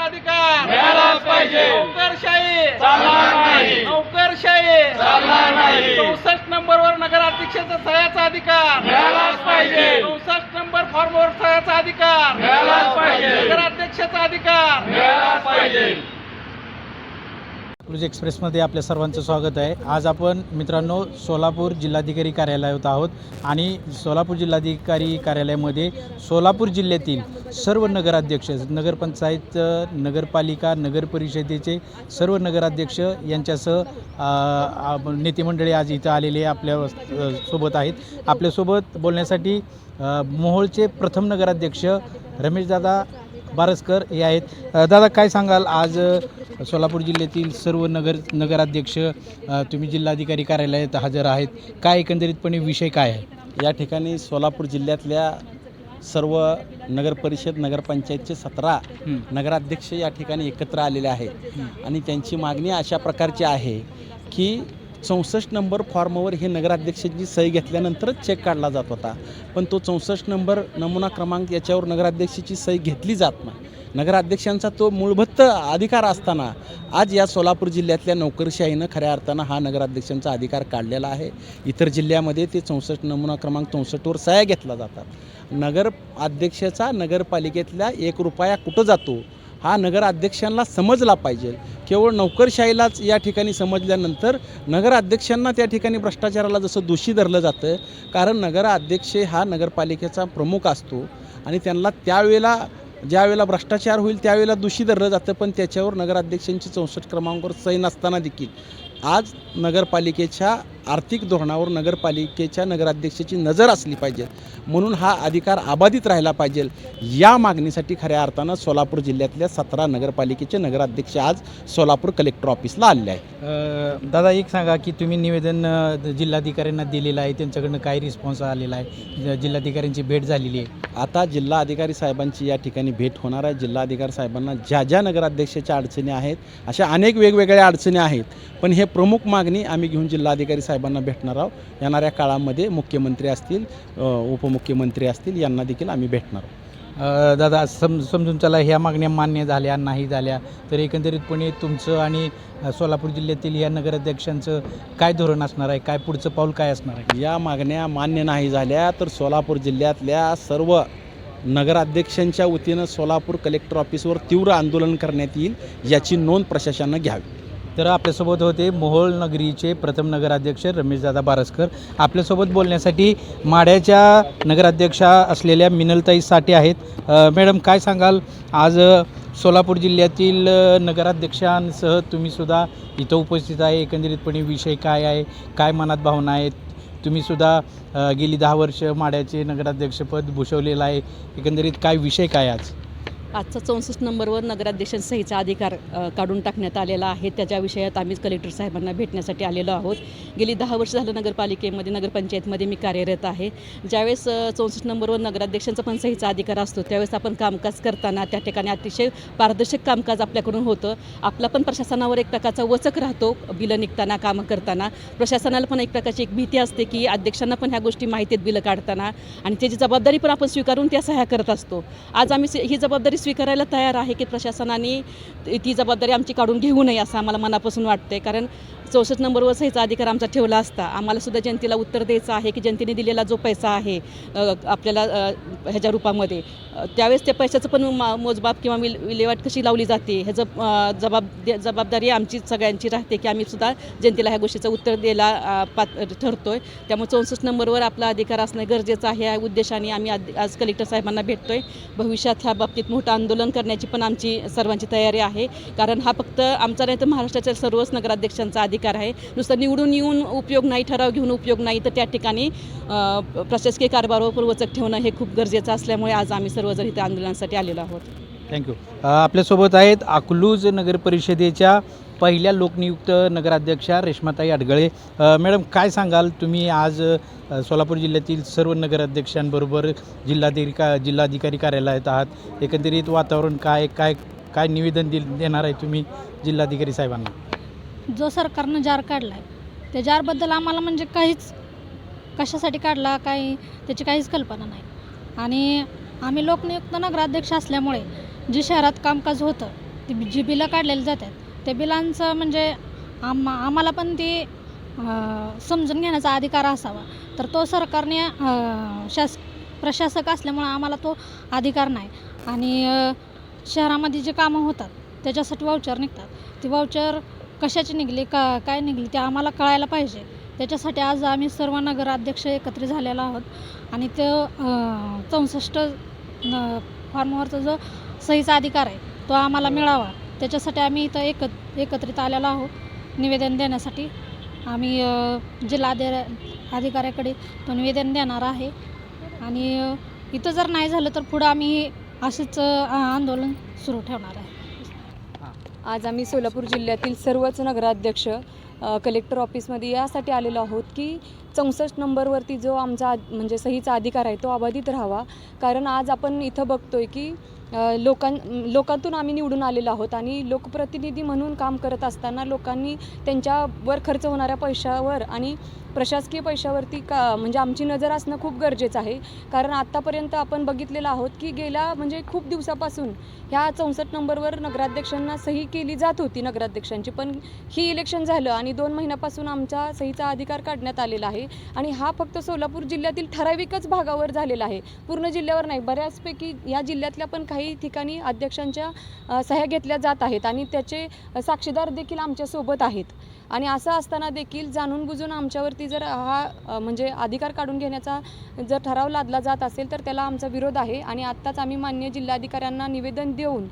अधिकार मिळालाच पाहिजे. नोकरशाही चालणार नाही. नोकरशाही चालणार नाही. 64 नंबरवर नगराध्यक्षाचा सह्याचा अधिकार मिळालाच पाहिजे. 64 नंबर फॉर्मवर सह्याचा अधिकार मिळालाच पाहिजे. नगराध्यक्षाचा अधिकार मिळालाच पाहिजे. क्रूज एक्सप्रेसमध्ये आपल्या सर्वांचं स्वागत आहे. आज आपण मित्रांनो सोलापूर जिल्हाधिकारी कार्यालयात आहोत आणि सोलापूर जिल्हाधिकारी कार्यालयामध्ये सोलापूर जिल्ह्यातील सर्व नगराध्यक्ष, नगरपंचायत, नगरपालिका, नगर परिषदेचे सर्व नगराध्यक्ष यांच्यासह नेते मंडळी आज इथं आलेले आपल्या सोबत आहेत. आपल्यासोबत बोलण्यासाठी मोहोळचे प्रथम नगराध्यक्ष रमेशदादा बारसकर हे आहेत. दादा, काय सांगाल, आज सोलापूर जिल्ह्यातील सर्व नगराध्यक्ष तुम्ही जिल्हाधिकारी कार्यालयात हजर आहेत, काय एकंदरीतपणे विषय काय आहे? या ठिकाणी सोलापूर जिल्ह्यातल्या सर्व नगरपरिषद नगरपंचायतचे 17 नगराध्यक्ष या ठिकाणी एकत्र आलेले आहेत आणि त्यांची मागणी अशा प्रकारची आहे की 64 नंबर फॉर्मवर हे नगराध्यक्षांची सही घेतल्यानंतरच चेक काढला जात होता, पण तो 64 नंबर नमुना क्रमांक याच्यावर नगराध्यक्षाची सही घेतली जात नाही. नगराध्यक्षांचा तो मूलभूत अधिकार असताना आज या सोलापूर जिल्ह्यातल्या नोकरशाहीनं खऱ्या अर्थानं हा नगराध्यक्षांचा अधिकार काढलेला आहे. इतर जिल्ह्यामध्ये ते 64 नमुना क्रमांक 64वर सह्या घेतला जातात. नगर अध्यक्षाचा नगरपालिकेतल्या 1 रुपया कुठं जातो हा नगराध्यक्षांना समजला पाहिजे. केवळ नोकरशाहीलाच या ठिकाणी समजल्यानंतर नगराध्यक्षांना त्या ठिकाणी भ्रष्टाचाराला जसं दोषी धरलं जातं, कारण नगराध्यक्ष हा नगरपालिकेचा प्रमुख असतो आणि त्यांना त्यावेळेला ज्यावेळेला भ्रष्टाचार होईल त्यावेळेला दोषी धरलं जातं, पण त्याच्यावर नगराध्यक्षांची 64 क्रमांकावर सही नसताना देखील आज नगरपालिकेच्या आर्थिक धोरणावर नगरपालिकेच्या नगराध्यक्षाची नजर असली पाहिजे, म्हणून हा अधिकार अबाधित राहिला पाहिजे. या मागणीसाठी खऱ्या अर्थानं सोलापूर जिल्ह्यातल्या 17 नगरपालिकेचे नगराध्यक्ष आज सोलापूर कलेक्टर ऑफिसला आले आहे. दादा, एक सांगा की तुम्ही निवेदन जिल्हाधिकाऱ्यांना दिलेलं आहे, त्यांच्याकडनं काय रिस्पॉन्स आलेला आहे? जिल्हाधिकाऱ्यांची भेट झालेली आहे. आता जिल्हाधिकारी साहेबांची या ठिकाणी भेट होणार आहे. जिल्हाधिकारी साहेबांना ज्या ज्या नगराध्यक्षाच्या अडचणी आहेत, अशा अनेक वेगवेगळ्या अडचणी आहेत, पण हे प्रमुख मागणी आम्ही घेऊन जिल्हाधिकारी साहेबांना भेटणार आहोत. येणाऱ्या काळामध्ये मुख्यमंत्री असतील, उपमुख्यमंत्री असतील, यांना देखील आम्ही भेटणार आहोत. दादा, समजून चला ह्या मागण्या मान्य झाल्या नाही झाल्या तर एकंदरीतपणे तुमचं आणि सोलापूर जिल्ह्यातील या नगराध्यक्षांचं काय धोरण असणार आहे, काय पुढचं पाऊल काय असणार आहे? या मागण्या मान्य नाही झाल्या तर सोलापूर जिल्ह्यातल्या सर्व नगराध्यक्षांच्या वतीनं सोलापूर कलेक्टर ऑफिसवर तीव्र आंदोलन करण्यात येईल, याची नोंद प्रशासनानं घ्यावी. तर आपल्यासोबत होते मोहोळ नगरीचे प्रथम नगराध्यक्ष रमेशदादा बारसकर. आपल्यासोबत बोलण्यासाठी माढ्याच्या नगराध्यक्षा असलेल्या मिनलताई साठे आहेत. मॅडम, काय सांगाल, आज सोलापूर जिल्ह्यातील नगराध्यक्षांसह तुम्हीसुद्धा इथं उपस्थित आहे, एकंदरीतपणे विषय काय आहे, काय मनात भावना आहेत? तुम्हीसुद्धा गेली 10 वर्ष माढ्याचे नगराध्यक्षपद भूषवलेलं आहे, एकंदरीत काय विषय काय आज? आजचा 64 नंबरवर नगराध्यक्षांचा सहीचा अधिकार काढून टाकण्यात आलेला आहे. त्याच्या विषयात आम्ही कलेक्टर साहेबांना भेटण्यासाठी आलेलो आहोत. गेली 10 वर्ष झालं नगरपालिकेमध्ये, नगरपंचायतमध्ये मी कार्यरत आहे. ज्यावेळेस 64 नंबरवर नगराध्यक्षांचा पण सहीचा अधिकार असतो, त्यावेळेस आपण कामकाज करताना त्या ठिकाणी अतिशय पारदर्शक कामकाज आपल्याकडून होतं. आपला पण प्रशासनावर एक प्रकारचा वचक राहतो. बिलं निघताना, कामं करताना प्रशासनाला पण एक प्रकारची एक भीती असते की अध्यक्षांना पण ह्या गोष्टी माहिती आहेत बिलं काढताना, आणि त्याची जबाबदारी पण आपण स्वीकारून त्या सह्या करत असतो. आज आम्ही ही जबाबदारी स्वीकारायला तयार आहे की प्रशासनाने ती जबाबदारी आमची काढून घेऊ नये असं आम्हाला मनापासून वाटते. कारण 64 नंबरवर सहीचा अधिकार आमचा ठेवला असता आम्हाला सुद्धा जनतेला उत्तर द्यायचं आहे की जनतेने दिलेला जो पैसा आहे आपल्याला ह्याच्या रूपामध्ये, त्यावेळेस त्या पैशाचं पण मोजबाब किंवा विल्हेवाट कशी लावली जाते ह्याचं जबाबदारी आमची सगळ्यांची राहते की आम्ही सुद्धा जनतेला ह्या गोष्टीचं उत्तर द्यायला ठरतो आहे. त्यामुळे 64 नंबरवर आपला अधिकार असणं गरजेचं आहे. या उद्देशाने आम्ही आज कलेक्टर साहेबांना भेटतो आहे. भविष्यात ह्या बाबतीत मोठं आंदोलन करण्याची पण आमची सर्वांची तयारी आहे, कारण हा फक्त आमचा नाही तर महाराष्ट्राच्या सर्वच नगराध्यक्षांचा अधिकार आहे. नुसतं निवडून येऊन उपयोग नाही, ठराव घेऊन उपयोग नाही, तर त्या ठिकाणी प्रशासकीय कारभारावर वचक ठेवणं हे खूप गरजेचं असल्यामुळे आज आम्ही सर्वजण इथे आंदोलनासाठी आलेलो आहोत. थँक्यू. आपल्यासोबत आहेत अकलूज नगर परिषदेच्या पहिल्या लोकनियुक्त नगराध्यक्षा रेश्माताई अडगळे. मॅडम, काय सांगाल, तुम्ही आज सोलापूर जिल्ह्यातील सर्व नगराध्यक्षांबरोबर जिल्हाधिकारी कार्यालयात आहात, एकंदरीत वातावरण काय काय काय निवेदन देणार आहे तुम्ही जिल्हाधिकारी साहेबांना? जो सरकारनं जार काढला आहे त्या जारबद्दल आम्हाला म्हणजे काहीच, कशासाठी काढला काही त्याची काहीच कल्पना नाही. आणि आम्ही लोकनियुक्त नगराध्यक्ष असल्यामुळे जे शहरात कामकाज होतं ती जी बिलं काढलेली जातात त्या बिलांचं म्हणजे आम्हाला पण ती समजून घेण्याचा अधिकार असावा, तर तो सरकारने प्रशासक असल्यामुळं आम्हाला तो अधिकार नाही. आणि शहरामध्ये जे कामं होतात त्याच्यासाठी वाउचर निघतात, ती वाउचर कशाची निघली काय निघली ते आम्हाला कळायला पाहिजे. त्याच्यासाठी आज आम्ही सर्व नगराध्यक्ष एकत्रित झालेलो आहोत आणि तो 64 फॉर्मवरचा जो सहीचा अधिकार आहे तो आम्हाला मिळावा, त्याच्यासाठी आम्ही इथं एकत्रित आलेलो आहोत निवेदन देण्यासाठी. आम्ही अधिकाऱ्याकडे तो निवेदन देणार आहे आणि इथं जर नाही झालं तर पुढं आम्ही असेच आंदोलन सुरू ठेवणार आहे. आज आम्ही सोलापूर जिल्ह्यातील सर्वच नगराध्यक्ष कलेक्टर ऑफिसमध्ये यासाठी आलेलो आहोत की 64 नंबरवरती जो आमचा म्हणजे सहीचा अधिकार आहे तो अबाधित राहावा. कारण आज आपण इथं बघतोय की लोकांतून आम्ही निवडून आलेलो आहोत आणि लोकप्रतिनिधी म्हणून काम करत असताना लोकांनी त्यांच्यावर खर्च होणाऱ्या पैशावर आणि प्रशासकीय पैशावरती म्हणजे आमची नजर असणं खूप गरजेचं आहे. कारण आत्तापर्यंत आपण बघितलेलं आहोत की गेल्या म्हणजे खूप दिवसापासून ह्या 64 नंबरवर नगराध्यक्षांना सही केली जात होती नगराध्यक्षांची, पण ही इलेक्शन झालं आणि 2 महिन्यापासून आमचा सहीचा अधिकार काढण्यात आलेला आहे. आणि हा फक्त सोलापूर जिल्ह्यातील ठराविकच भागावर झालेला आहे, पूर्ण जिल्ह्यावर नाही. बऱ्याचपैकी या जिल्ह्यातल्या पण काही ठिकाणी अध्यक्षांच्या सह्या घेतल्या जात आहेत आणि त्याचे साक्षीदार देखील आमच्यासोबत आहेत. आणि असं असताना देखील जाणून बुजून आमच्यावरती जर हा म्हणजे अधिकार काढून घेण्याचा जर ठराव लादला जात असेल तर त्याला आमचा विरोध आहे. आणि आत्ताच आम्ही माननीय जिल्हाधिकाऱ्यांना निवेदन देऊन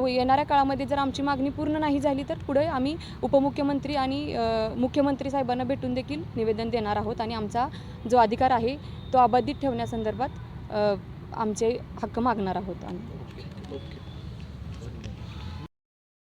येणाऱ्या काळामध्ये जर आमची मागणी पूर्ण नाही झाली तर पुढे आम्ही उपमुख्यमंत्री आणि मुख्यमंत्री साहेबांना भेटून देखील निवेदन देणार आहोत आणि आमचा जो अधिकार आहे तो अबाधित ठेवण्यासंदर्भात आमचे हक्क मागणार आहोत.